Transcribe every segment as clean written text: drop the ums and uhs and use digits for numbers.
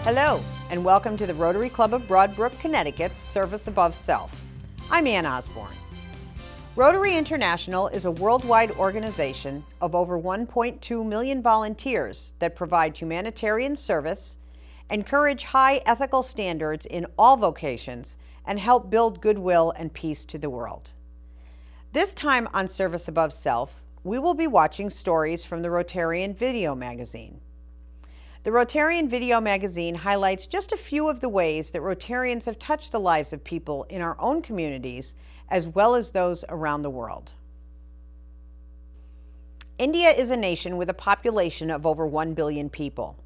Hello, and welcome to the Rotary Club of Broadbrook, Connecticut's Service Above Self. I'm Ann Osborne. Rotary International is a worldwide organization of over 1.2 million volunteers that provide humanitarian service, encourage high ethical standards in all vocations, and help build goodwill and peace to the world. This time on Service Above Self, we will be watching stories from the Rotarian video magazine. The Rotarian video magazine highlights just a few of the ways that Rotarians have touched the lives of people in our own communities as well as those around the world. India is a nation with a population of over 1 billion people.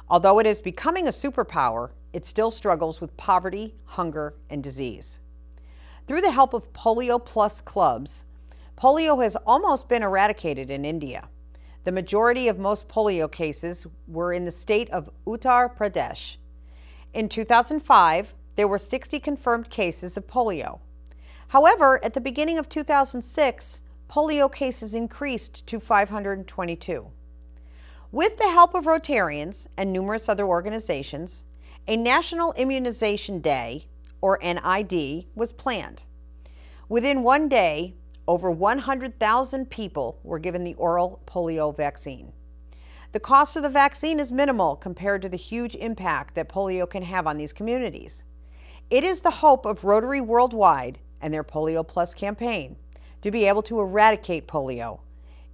Although it is becoming a superpower, it still struggles with poverty, hunger, and disease. Through the help of Polio Plus clubs, polio has almost been eradicated in India. The majority of most polio cases were in the state of Uttar Pradesh. In 2005, there were 60 confirmed cases of polio. However, at the beginning of 2006, polio cases increased to 522. With the help of Rotarians and numerous other organizations, a National Immunization Day, or NID, was planned. Within one day, over 100,000 people were given the oral polio vaccine. The cost of the vaccine is minimal compared to the huge impact that polio can have on these communities. It is the hope of Rotary Worldwide and their Polio Plus campaign to be able to eradicate polio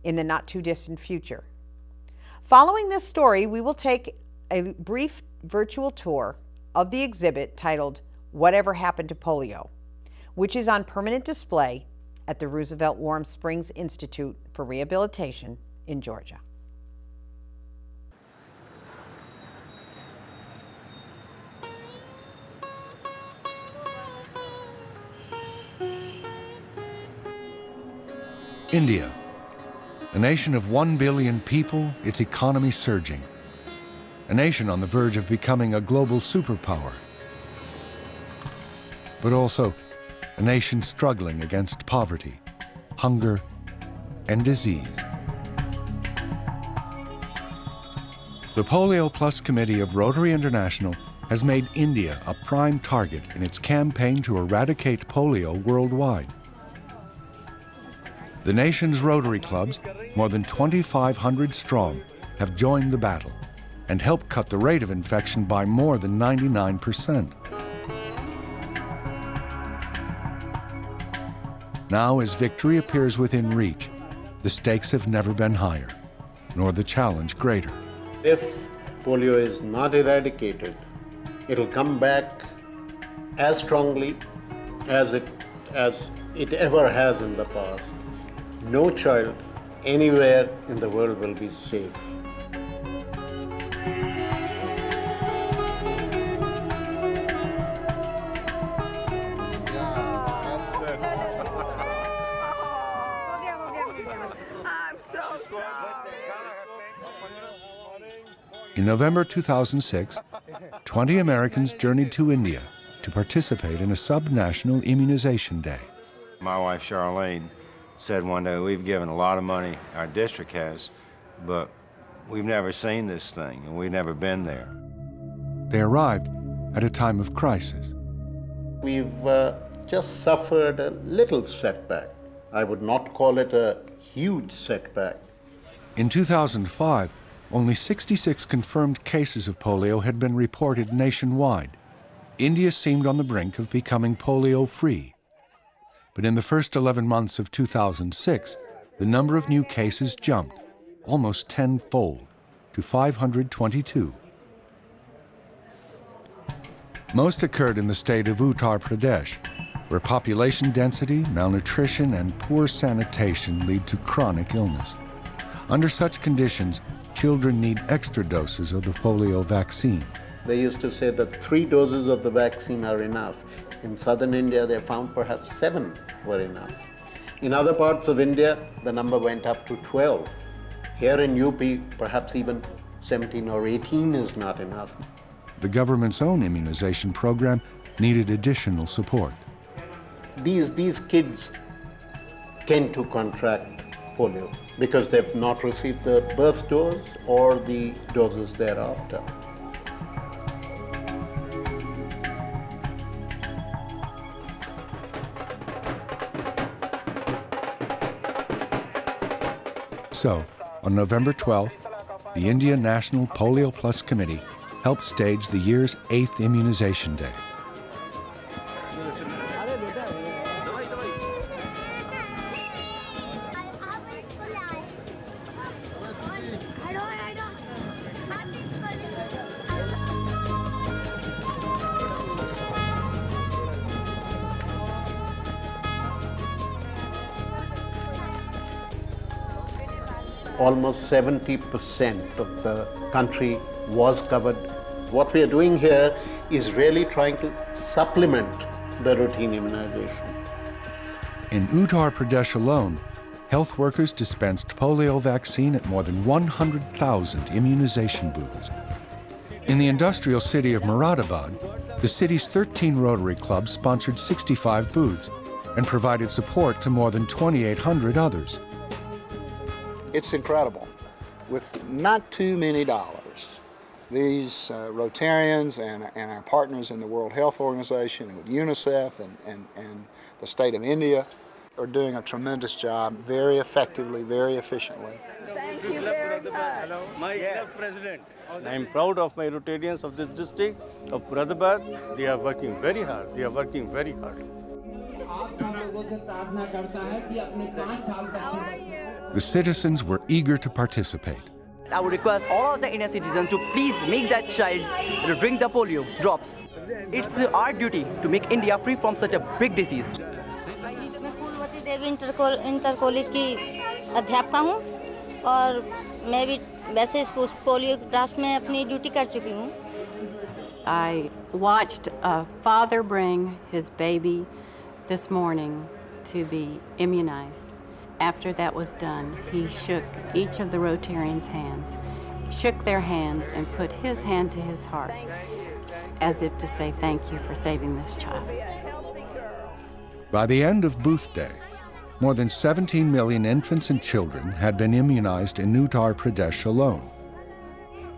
in the not too distant future. Following this story, we will take a brief virtual tour of the exhibit titled Whatever Happened to Polio, which is on permanent display at the Roosevelt Warm Springs Institute for Rehabilitation in Georgia. India, a nation of 1 billion people, its economy surging. A nation on the verge of becoming a global superpower. But also a nation struggling against poverty, hunger, and disease. The Polio Plus Committee of Rotary International has made India a prime target in its campaign to eradicate polio worldwide. The nation's Rotary clubs, more than 2,500 strong, have joined the battle and helped cut the rate of infection by more than 99%. Now, as victory appears within reach, the stakes have never been higher, nor the challenge greater. If polio is not eradicated, it'll come back as strongly as it ever has in the past. No child anywhere in the world will be safe. In November 2006, 20 Americans journeyed to India to participate in a sub-national immunization day. My wife Charlene said one day, we've given a lot of money, our district has, but we've never seen this thing and we've never been there. They arrived at a time of crisis. We've just suffered a little setback. I would not call it a huge setback. In 2005, only 66 confirmed cases of polio had been reported nationwide. India seemed on the brink of becoming polio-free. But in the first 11 months of 2006, the number of new cases jumped, almost tenfold, to 522. Most occurred in the state of Uttar Pradesh, where population density, malnutrition, and poor sanitation lead to chronic illness. Under such conditions, children need extra doses of the polio vaccine. They used to say that 3 doses of the vaccine are enough. In southern India, they found perhaps 7 were enough. In other parts of India, the number went up to 12. Here in UP, perhaps even 17 or 18 is not enough. The government's own immunization program needed additional support. These kids tend to contract polio because they've not received the birth dose or the doses thereafter. So, on November 12th, the India National Polio Plus Committee helped stage the year's 8th immunization day. Almost 70% of the country was covered. What we are doing here is really trying to supplement the routine immunization. In Uttar Pradesh alone, health workers dispensed polio vaccine at more than 100,000 immunization booths. In the industrial city of Moradabad, the city's 13 Rotary clubs sponsored 65 booths and provided support to more than 2,800 others. It's incredible. With not too many dollars, these Rotarians and our partners in the World Health Organization and with UNICEF and the state of India are doing a tremendous job, very effectively, very efficiently. Thank you very much. My president. I am proud of my Rotarians of this district of Moradabad. They are working very hard. They are working very hard. The citizens were eager to participate. I would request all of the Indian citizens to please make that child drink the polio drops. It's our duty to make India free from such a big disease. Inter college की अध्यापिका हूँ और मैं भी वैसे इस polio draft में अपनी ड्यूटी कर चुकी हूँ. I watched a father bring his baby this morning to be immunized. After that was done, he shook each of the Rotarians' hands, shook their hand, and put his hand to his heart, as if to say thank you for saving this child. By the end of Booth Day, more than 17 million infants and children had been immunized in Uttar Pradesh alone.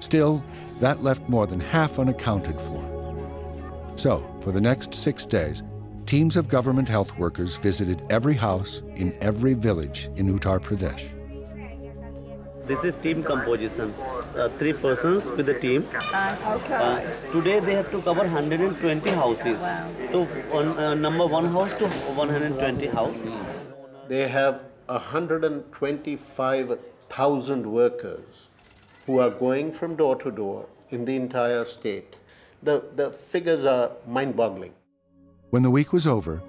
Still, that left more than half unaccounted for. So, for the next 6 days, teams of government health workers visited every house in every village in Uttar Pradesh. This is team composition. 3 persons with the team. Today they have to cover 120 houses. Wow. So number 1 house to 120 house. They have 125,000 workers who are going from door to door in the entire state. The figures are mind-boggling. When the week was over,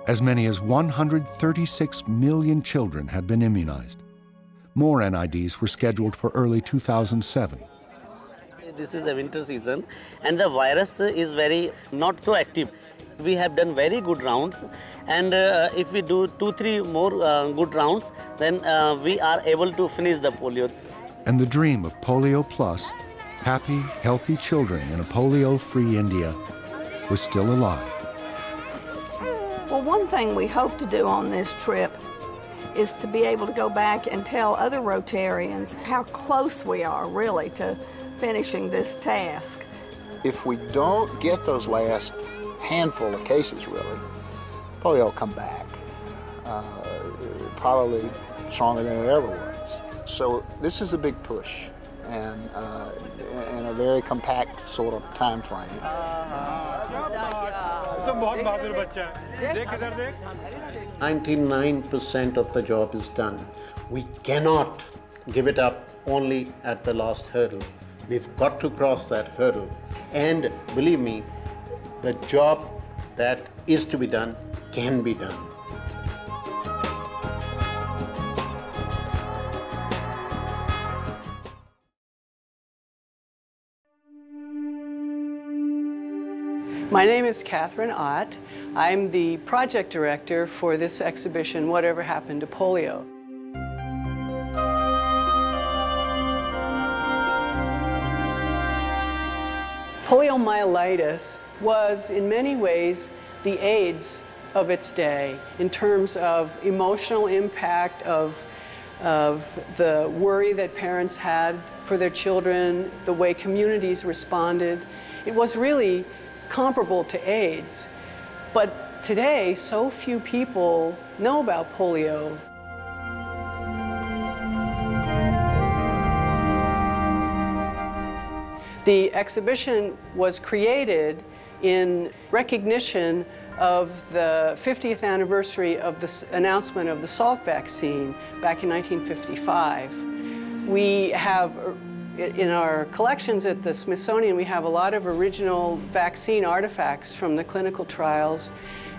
as many as 136 million children had been immunized. More NIDs were scheduled for early 2007. This is the winter season and the virus is very not so active. We have done very good rounds, and if we do 2-3 more good rounds, then we are able to finish the polio. And the dream of Polio Plus, happy, healthy children in a polio-free India, was still alive. Well, one thing we hope to do on this trip is to be able to go back and tell other Rotarians how close we are, really, to finishing this task. If we don't get those last handful of cases, really, polio will come back, probably stronger than it ever was. So this is a big push, and in a very compact sort of time frame. 99% of the job is done. We cannot give it up only at the last hurdle. We've got to cross that hurdle. And believe me, the job that is to be done can be done. My name is Catherine Ott. I'm the project director for this exhibition, Whatever Happened to Polio. Poliomyelitis was, in many ways, the AIDS of its day in terms of emotional impact of the worry that parents had for their children, the way communities responded. It was really comparable to AIDS. But today, so few people know about polio. The exhibition was created in recognition of the 50th anniversary of the announcement of the Salk vaccine back in 1955. We have, in our collections at the Smithsonian, we have a lot of original vaccine artifacts from the clinical trials,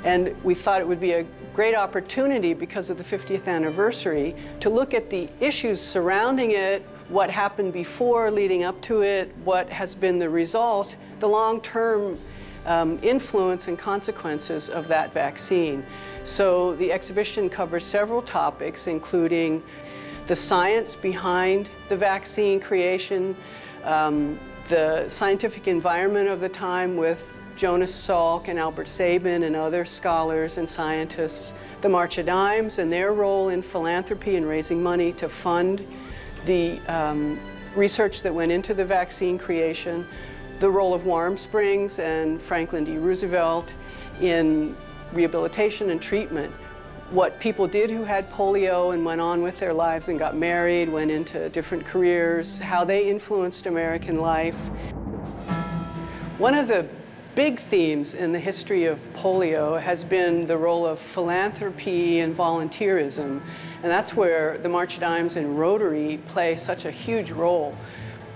and we thought it would be a great opportunity because of the 50th anniversary to look at the issues surrounding it, what happened before, leading up to it, what has been the result, the long-term influence and consequences of that vaccine. So the exhibition covers several topics, including the science behind the vaccine creation, the scientific environment of the time with Jonas Salk and Albert Sabin and other scholars and scientists, the March of Dimes and their role in philanthropy and raising money to fund the research that went into the vaccine creation, the role of Warm Springs and Franklin D. Roosevelt in rehabilitation and treatment, what people did who had polio and went on with their lives and got married, went into different careers, how they influenced American life. One of the big themes in the history of polio has been the role of philanthropy and volunteerism, and that's where the March of Dimes and Rotary play such a huge role.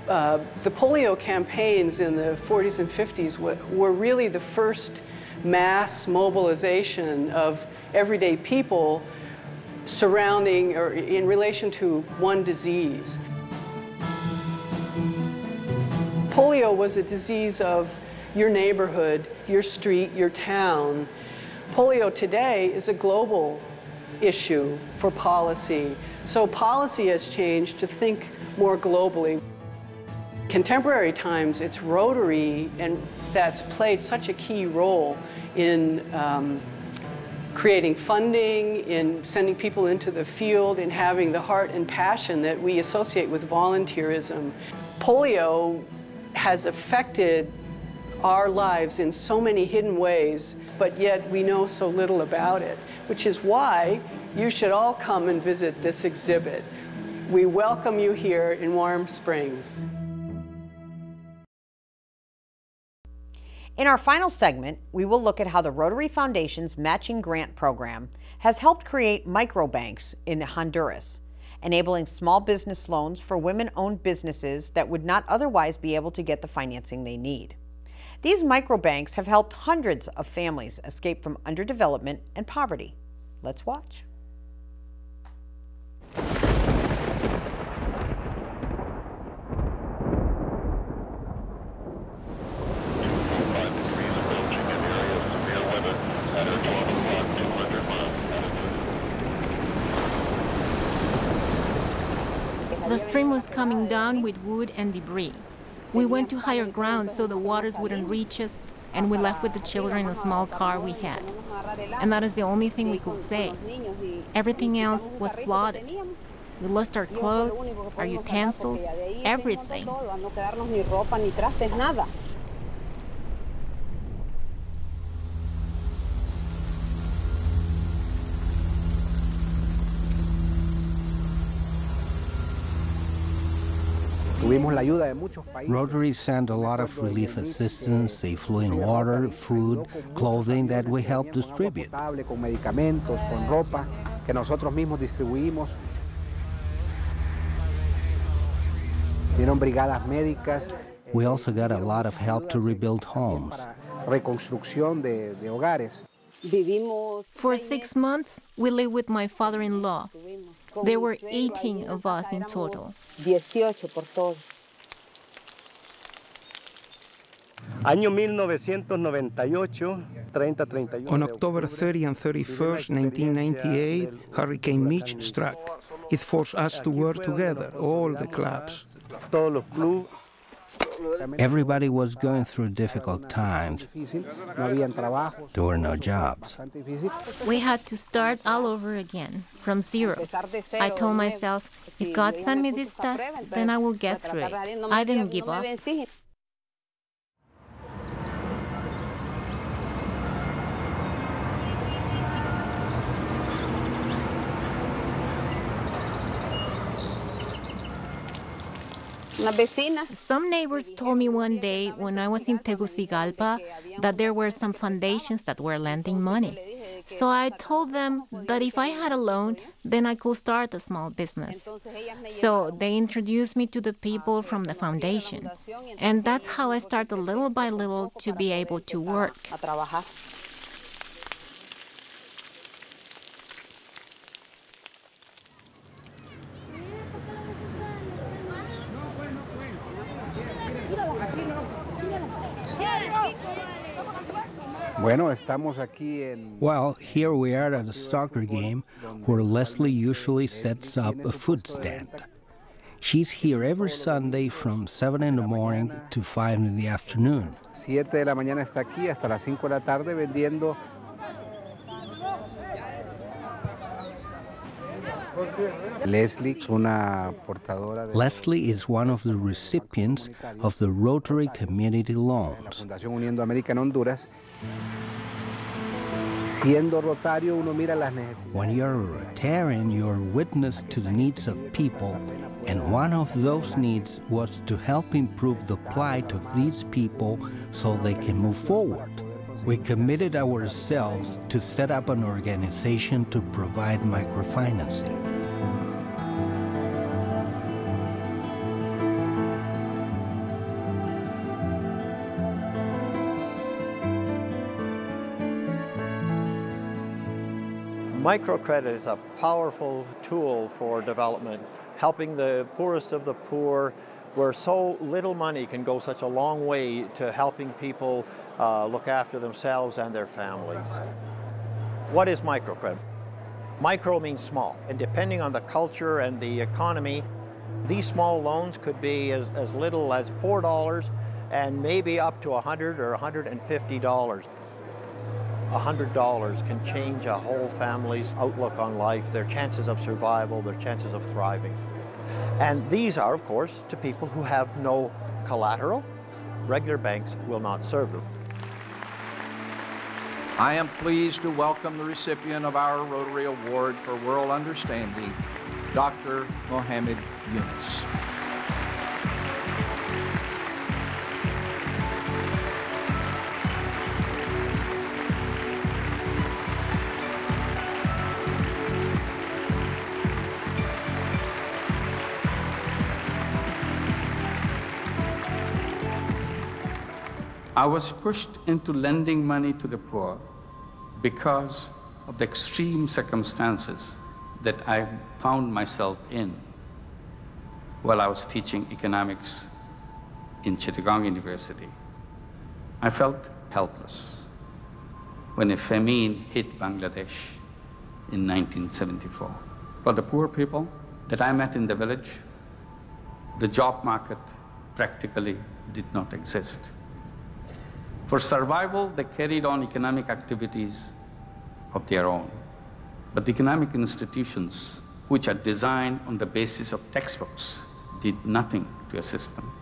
The polio campaigns in the 40s and 50s were really the first mass mobilization of everyday people surrounding or in relation to one disease. Polio was a disease of your neighborhood, your street, your town. Polio today is a global issue for policy. So policy has changed to think more globally. Contemporary times, it's Rotary and that's played such a key role in creating funding, in sending people into the field, in having the heart and passion that we associate with volunteerism. Polio has affected our lives in so many hidden ways, but yet we know so little about it, which is why you should all come and visit this exhibit. We welcome you here in Warm Springs. In our final segment, we will look at how the Rotary Foundation's matching grant program has helped create microbanks in Honduras, enabling small business loans for women-owned businesses that would not otherwise be able to get the financing they need. These microbanks have helped hundreds of families escape from underdevelopment and poverty. Let's watch. The stream was coming down with wood and debris. We went to higher ground so the waters wouldn't reach us, and we left with the children in a small car we had. And that is the only thing we could save. Everything else was flooded. We lost our clothes, our utensils, everything. Rotary sent a lot of relief assistance, affluent water, food, clothing that we helped distribute. We also got a lot of help to rebuild homes. For 6 months, we lived with my father-in-law. There were 18 of us in total. On October 30 and 31st, 1998, Hurricane Mitch struck. It forced us to work together, all the clubs. Everybody was going through difficult times. There were no jobs. We had to start all over again, from zero. I told myself, if God sent me this test, then I will get through it. I didn't give up. Some neighbors told me one day when I was in Tegucigalpa that there were some foundations that were lending money. So I told them that if I had a loan, then I could start a small business. So they introduced me to the people from the foundation. And that's how I started little by little to be able to work. Well, here we are at a soccer game where Leslie usually sets up a food stand. She's here every Sunday from 7 in the morning to 5 in the afternoon. 7 de la mañana está aquí hasta las 5 de la tarde vendiendo. Leslie is one of the recipients of the Rotary Community Loans. When you're a Rotarian, you're witness to the needs of people, and one of those needs was to help improve the plight of these people so they can move forward. We committed ourselves to set up an organization to provide microfinancing. Microcredit is a powerful tool for development, helping the poorest of the poor, where so little money can go such a long way to helping people look after themselves and their families. What is microcredit? Micro means small, and depending on the culture and the economy, these small loans could be as little as $4 and maybe up to $100 or $150. $100 can change a whole family's outlook on life, their chances of survival, their chances of thriving. And these are, of course, to people who have no collateral. Regular banks will not serve them. I am pleased to welcome the recipient of our Rotary Award for World Understanding, Dr. Mohammed Yunus. I was pushed into lending money to the poor because of the extreme circumstances that I found myself in while I was teaching economics in Chittagong University. I felt helpless when a famine hit Bangladesh in 1974. For the poor people that I met in the village, the job market practically did not exist. For survival, they carried on economic activities of their own. But the economic institutions, which are designed on the basis of textbooks, did nothing to assist them.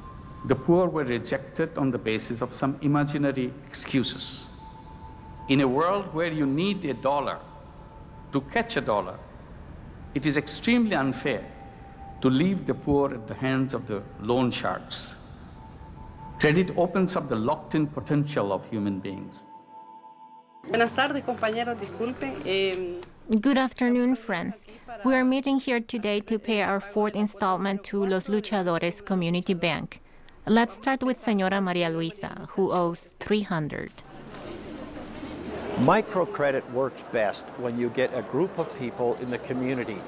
The poor were rejected on the basis of some imaginary excuses. In a world where you need $1 to catch $1, it is extremely unfair to leave the poor at the hands of the loan sharks. Credit opens up the locked-in potential of human beings. Buenas tardes, compañeros. Disculpen. Good afternoon, friends. We are meeting here today to pay our fourth installment to Los Luchadores Community Bank. Let's start with Señora Maria Luisa, who owes $300. Microcredit works best when you get a group of people in the community.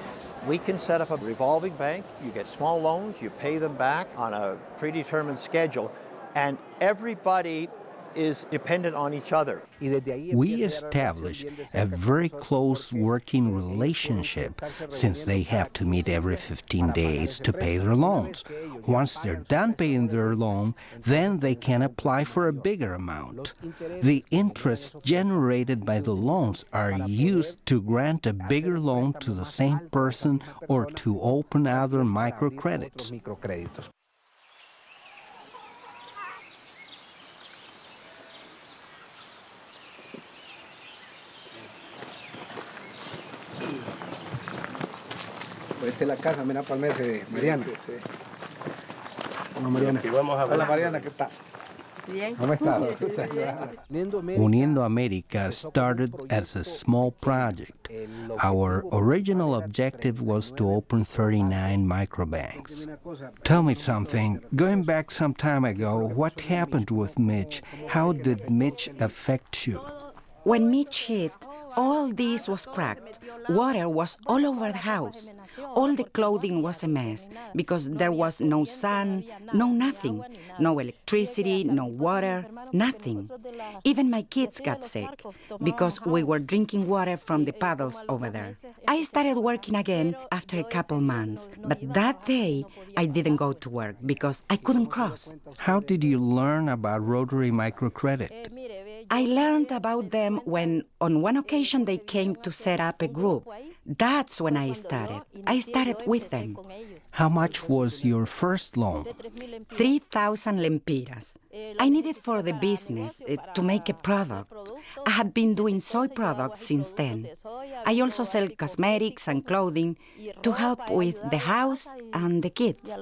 We can set up a revolving bank, you get small loans, you pay them back on a predetermined schedule, and everybody is dependent on each other. We establish a very close working relationship since they have to meet every 15 days to pay their loans. Once they're done paying their loan, then they can apply for a bigger amount. The interests generated by the loans are used to grant a bigger loan to the same person or to open other microcredits. Esta es la casa, mira, para el mes de Mariana. Hola, Mariana, ¿qué tal? ¿Cómo estás? Uniendo America started as a small project. Our original objective was to open 39 microbanks. Tell me something. Going back some time ago, what happened with Mitch? How did Mitch affect you? When Mitch hit, all this was cracked. Water was all over the house. All the clothing was a mess because there was no sun, no nothing. No electricity, no water, nothing. Even my kids got sick because we were drinking water from the puddles over there. I started working again after a couple months, but that day I didn't go to work because I couldn't cross. How did you learn about Rotary Microcredit? I learned about them when, on one occasion, they came to set up a group. That's when I started. I started with them. How much was your first loan? 3,000 lempiras. I needed for the business to make a product. I had been doing soy products since then. I also sell cosmetics and clothing to help with the house and the kids.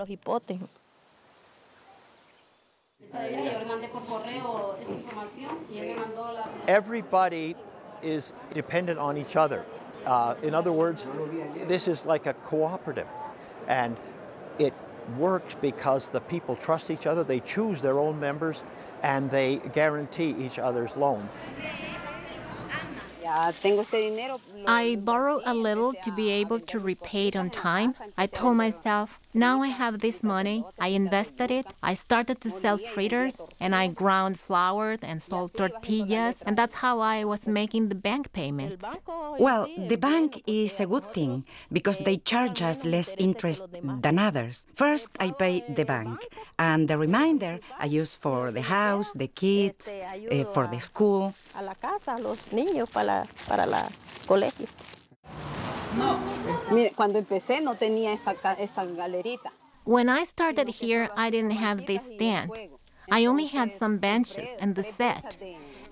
Everybody is dependent on each other. In other words, this is like a cooperative, and it works because the people trust each other, they choose their own members, and they guarantee each other's loan. I borrowed a little to be able to repay it on time. I told myself, now I have this money, I invested it, I started to sell fritters, and I ground flour and sold tortillas, and that's how I was making the bank payments. Well, the bank is a good thing because they charge us less interest than others. First, I pay the bank, and the remainder I use for the house, the kids, for the school. Para la colegio. Mire, cuando empecé no tenía esta galerita. When I started here, I didn't have this stand. I only had some benches and the set.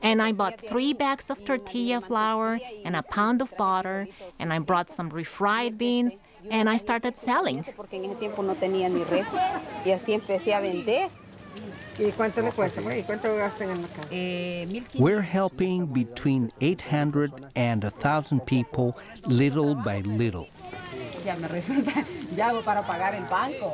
And I bought 3 bags of tortilla flour and a pound of butter, and I brought some refried beans, and I started selling. Porque en ese tiempo no tenía ni refri. Y así empecé a vender. ¿Y cuánto le cuesta? ¿Y cuánto gastan en la casa? We're helping between 800 and 1,000 people little by little. Ya me resulta, ya hago para pagar el banco.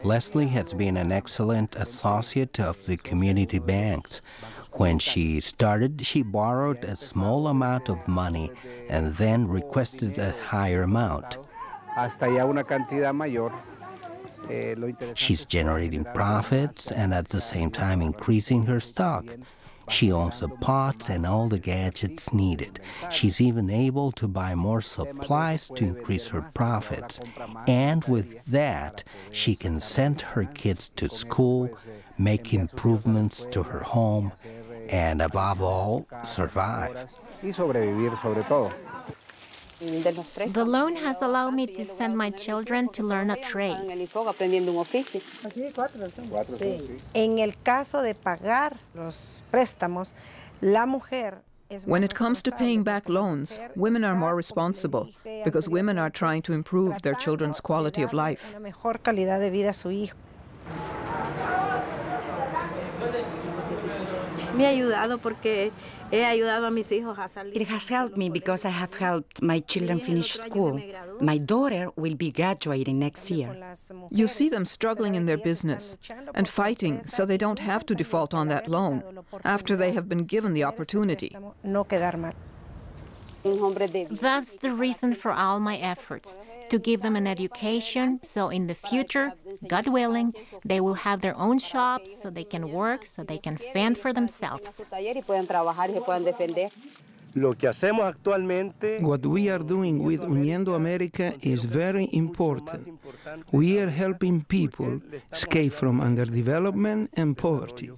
Leslie has been an excellent associate of the community banks. When she started, she borrowed a small amount of money and then requested a higher amount. Hasta ya una cantidad mayor. She's generating profits and at the same time increasing her stock. She owns the pots and all the gadgets needed. She's even able to buy more supplies to increase her profits. And with that, she can send her kids to school, make improvements to her home, and above all, survive. Y sobrevivir sobre todo. The loan has allowed me to send my children to learn a trade. En el caso de pagar los préstamos, la mujer When it comes to paying back loans, women are more responsible because women are trying to improve their children's quality of life. mejor calidad de vida a su hijo. Me ha ayudado porque he ayudado a mis hijos a salir. It has helped me because I have helped my children finish school. My daughter will be graduating next year. You see them struggling in their business and fighting so they don't have to default on that loan after they have been given the opportunity. That's the reason for all my efforts, to give them an education so in the future, God willing, they will have their own shops so they can work, so they can fend for themselves. What we are doing with Uniendo America is very important. We are helping people escape from underdevelopment and poverty.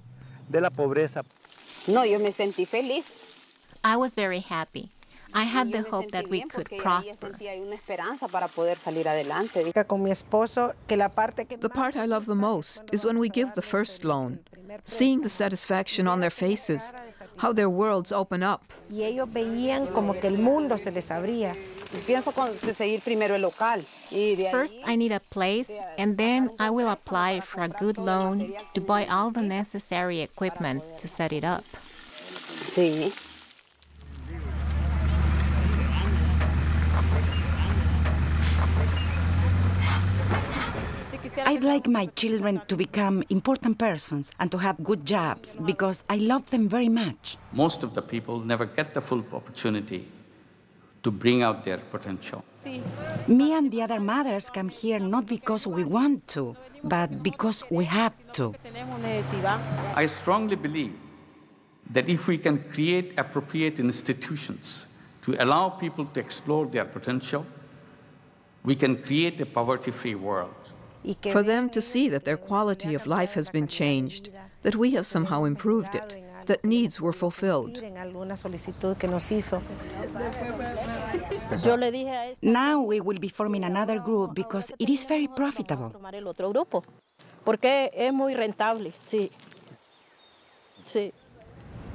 No, yo me sentí feliz. I was very happy. I had the hope that we could prosper. The part I love the most is when we give the first loan, seeing the satisfaction on their faces, how their worlds open up. Y ellos veían como que el mundo se les abría First, I need a place, and then I will apply for a good loan to buy all the necessary equipment to set it up. Sí. I'd like my children to become important persons and to have good jobs because I love them very much. Most of the people never get the full opportunity to bring out their potential. Me and the other mothers come here not because we want to, but because we have to. I strongly believe that if we can create appropriate institutions to allow people to explore their potential, we can create a poverty-free world. For them to see that their quality of life has been changed, that we have somehow improved it, that needs were fulfilled. Now we will be forming another group because it is very profitable.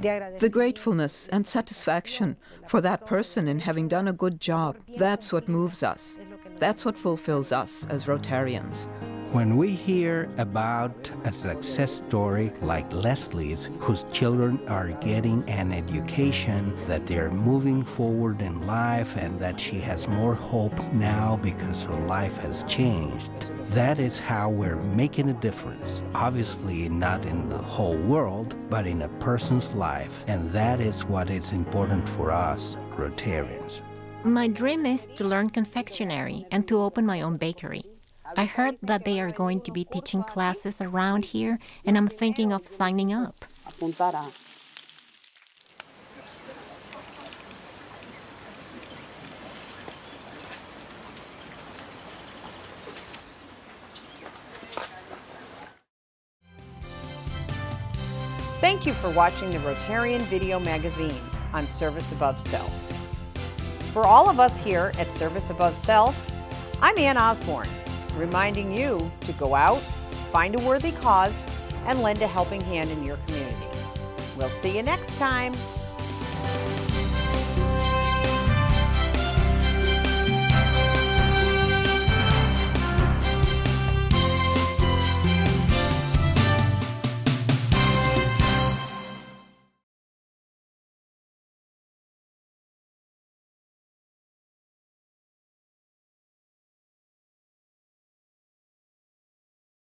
The gratefulness and satisfaction for that person in having done a good job, that's what moves us. That's what fulfills us as Rotarians. When we hear about a success story like Leslie's, whose children are getting an education, that they're moving forward in life, and that she has more hope now because her life has changed, that is how we're making a difference. Obviously not in the whole world, but in a person's life. And that is what is important for us, Rotarians. My dream is to learn confectionery and to open my own bakery. I heard that they are going to be teaching classes around here, and I'm thinking of signing up. Thank you for watching the Rotarian Video Magazine on Service Above Self. For all of us here at Service Above Self, I'm Ann Osborne, reminding you to go out, find a worthy cause, and lend a helping hand in your community. We'll see you next time.